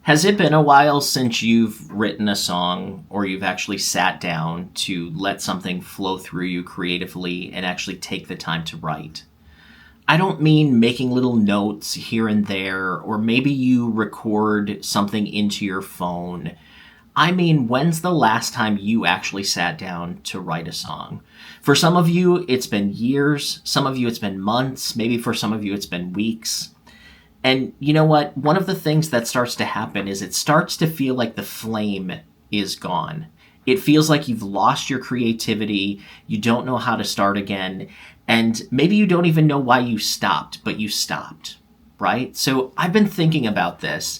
Has it been a while since you've written a song or you've actually sat down to let something flow through you creatively and actually take the time to write? I don't mean making little notes here and there, or maybe you record something into your phone. I mean, when's the last time you actually sat down to write a song? For some of you, it's been years. Some of you, it's been months. Maybe for some of you, it's been weeks. And you know what? One of the things that starts to happen is it starts to feel like the flame is gone. It feels like you've lost your creativity. You don't know how to start again. And maybe you don't even know why you stopped, but you stopped, right? So I've been thinking about this,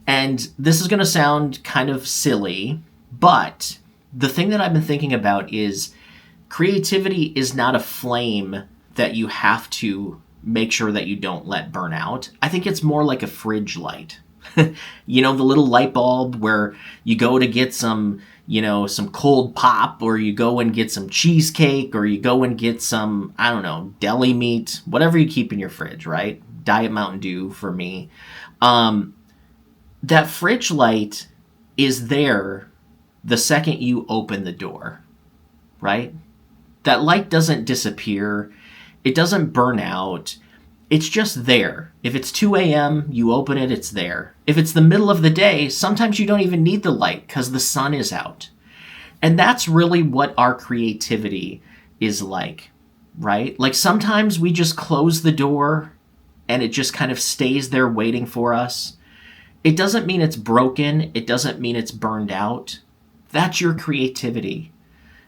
and this is going to sound kind of silly, but the thing that I've been thinking about is creativity is not a flame that you have to make sure that you don't let burn out. I think it's more like a fridge light. You know, the little light bulb where you go to get some cold pop, or you go and get some cheesecake, or you go and get some, I don't know, deli meat, whatever you keep in your fridge, right? Diet Mountain Dew for me. That fridge light is there the second you open the door, right? That light doesn't disappear. It doesn't burn out. It's just there. If it's 2 a.m., you open it, it's there. If it's the middle of the day, sometimes you don't even need the light because the sun is out. And that's really what our creativity is like, right? Like sometimes we just close the door and it just kind of stays there waiting for us. It doesn't mean it's broken. It doesn't mean it's burned out. That's your creativity.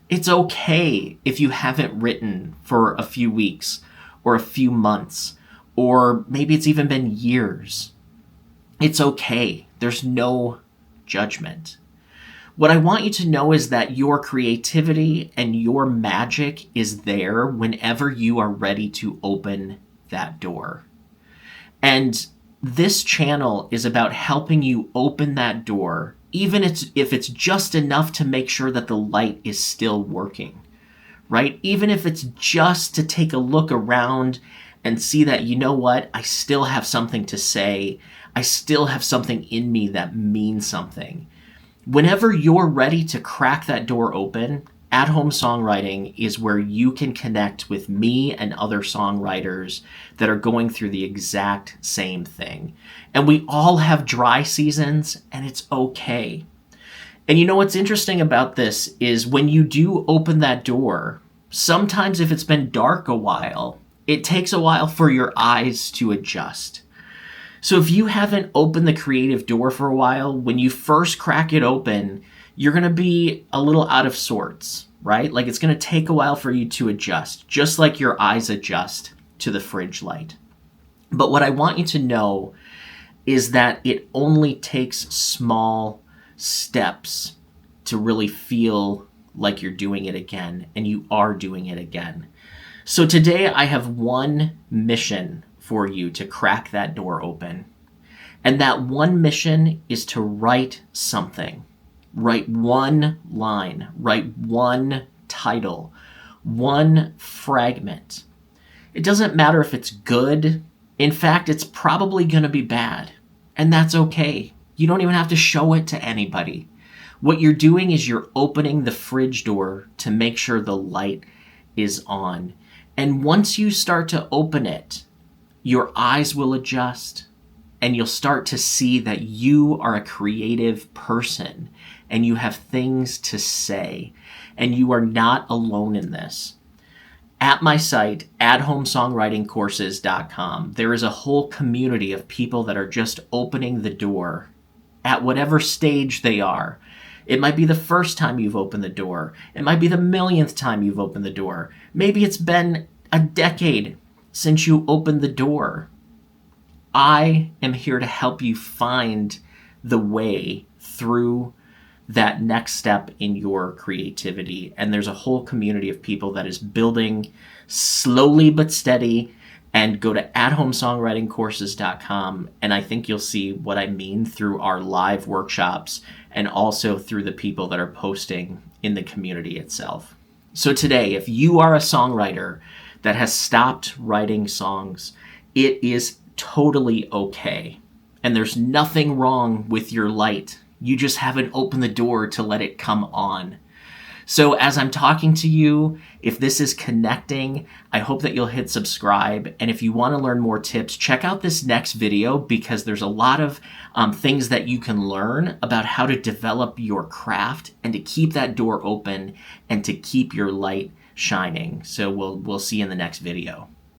It's okay if you haven't written for a few weeks or a few months, or maybe it's even been years. It's okay. There's no judgment. What I want you to know is that your creativity and your magic is there whenever you are ready to open that door. And this channel is about helping you open that door, even if it's just enough to make sure that the light is still working, right? Even if it's just to take a look around and see that, you know what, I still have something to say. I still have something in me that means something. Whenever you're ready to crack that door open, At Home Songwriting is where you can connect with me and other songwriters that are going through the exact same thing. And we all have dry seasons, and it's okay. And you know what's interesting about this is when you do open that door, sometimes if it's been dark a while, it takes a while for your eyes to adjust. So if you haven't opened the creative door for a while, when you first crack it open, you're going to be a little out of sorts, right? Like it's going to take a while for you to adjust, just like your eyes adjust to the fridge light. But what I want you to know is that it only takes small steps to really feel like you're doing it again, and you are doing it again. So today I have one mission for you to crack that door open. And that one mission is to write something. Write one line, write one title, one fragment. It doesn't matter if it's good. In fact, it's probably going to be bad. And that's okay. You don't even have to show it to anybody. What you're doing is you're opening the fridge door to make sure the light is on. And once you start to open it, your eyes will adjust and you'll start to see that you are a creative person and you have things to say and you are not alone in this. At my site, athomesongwritingcourses.com, there is a whole community of people that are just opening the door at whatever stage they are. It might be the first time you've opened the door. It might be the millionth time you've opened the door. Maybe it's been a decade since you opened the door. I am here to help you find the way through that next step in your creativity. And there's a whole community of people that is building slowly but steady. And go to athomesongwritingcourses.com, and I think you'll see what I mean through our live workshops and also through the people that are posting in the community itself. So today, if you are a songwriter that has stopped writing songs, it is totally okay. and there's nothing wrong with your light. You just haven't opened the door to let it come on. So as I'm talking to you, if this is connecting, I hope that you'll hit subscribe. And if you want to learn more tips, check out this next video, because there's a lot of things that you can learn about how to develop your craft and to keep that door open and to keep your light shining. So we'll see you in the next video.